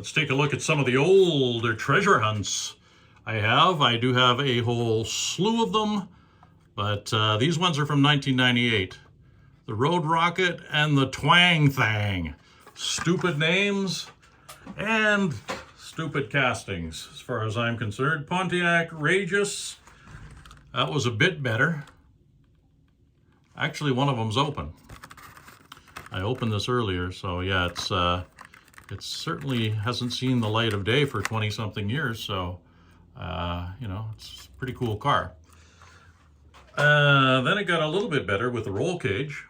Let's take a look at some of the older treasure hunts I do have a whole slew of them, but these ones are from 1998. The Road Rocket and the Twang Thang. Stupid names and stupid castings, as far as I'm concerned. Pontiac Regis, that was a bit better. Actually, one of them's open. I opened this earlier, so yeah, it certainly hasn't seen the light of day for 20-something years, so you know, it's a pretty cool car. Then it got a little bit better with the roll cage.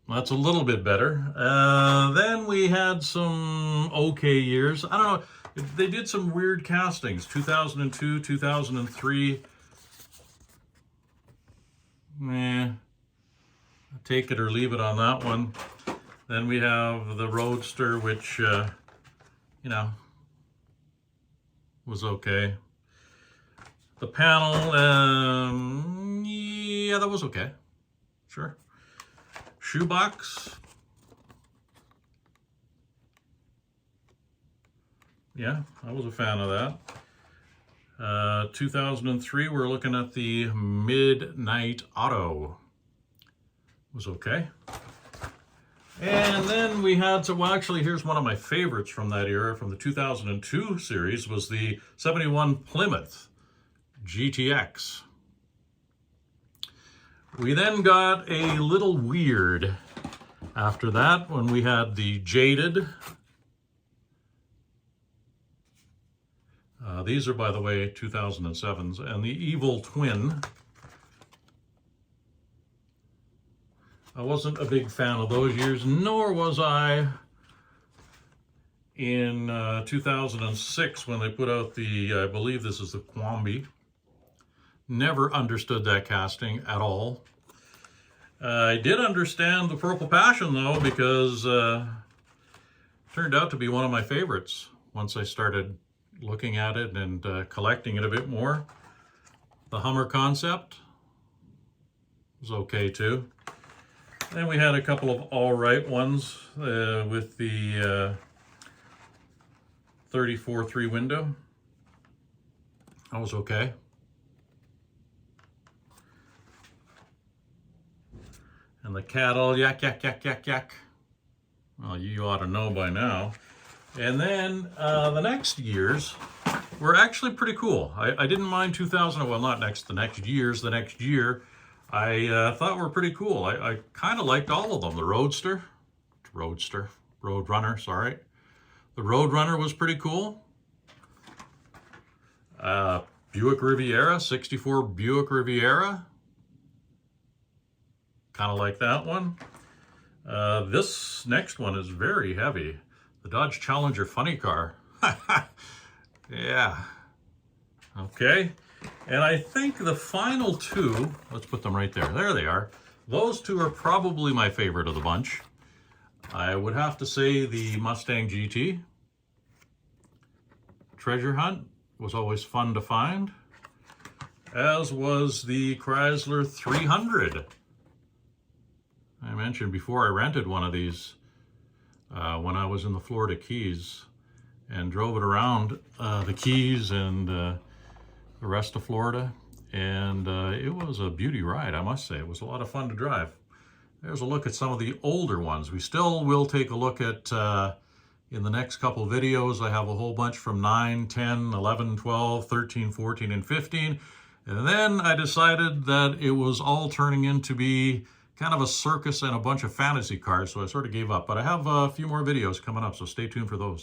That's a little bit better. Then we had some okay years. I don't know, they did some weird castings. 2002, 2003. Take it or leave it on that one. Then we have the Roadster, which, you know, was okay. The panel, yeah, that was okay. Sure. Shoebox. Yeah, I was a fan of that. 2003, we're looking at the Midnight Auto. Was okay. And then we had to, well, actually, here's one of my favorites from that era, from the 2002 series, was the 71 Plymouth GTX. We then got a little weird after that when we had the Jaded. These are, by the way, 2007s, and the Evil Twin. I wasn't a big fan of those years, nor was I in 2006 when they put out the, I believe this is the Quambi. Never understood that casting at all. I did understand the Purple Passion, though, because it turned out to be one of my favorites once I started looking at it and collecting it a bit more. The Hummer Concept was okay, too. Then we had a couple of all right ones with the 34-3 window. That was okay. And the cattle, yak, yak, yak, yak, yak. Well, you ought to know by now. And then the next years were actually pretty cool. I didn't mind 2000, well, not the next year. I thought were pretty cool. I kind of liked all of them. The Roadrunner, sorry. The Roadrunner was pretty cool. Buick Riviera, 64 Buick Riviera. Kind of like that one. This next one is very heavy. The Dodge Challenger funny car. Yeah. Okay. And I think the final two, let's put them right there. There they are. Those two are probably my favorite of the bunch. I would have to say the Mustang GT. Treasure Hunt was always fun to find, as was the Chrysler 300. I mentioned before I rented one of these when I was in the Florida Keys and drove it around the Keys and the rest of Florida, and it was a beauty ride, I must say. It was a lot of fun to drive. There's a look at some of the older ones. We still will take a look at, in the next couple videos, I have a whole bunch from 9, 10, 11, 12, 13, 14, and 15. And then I decided that it was all turning into be kind of a circus and a bunch of fantasy cars, so I sort of gave up. But I have a few more videos coming up, so stay tuned for those.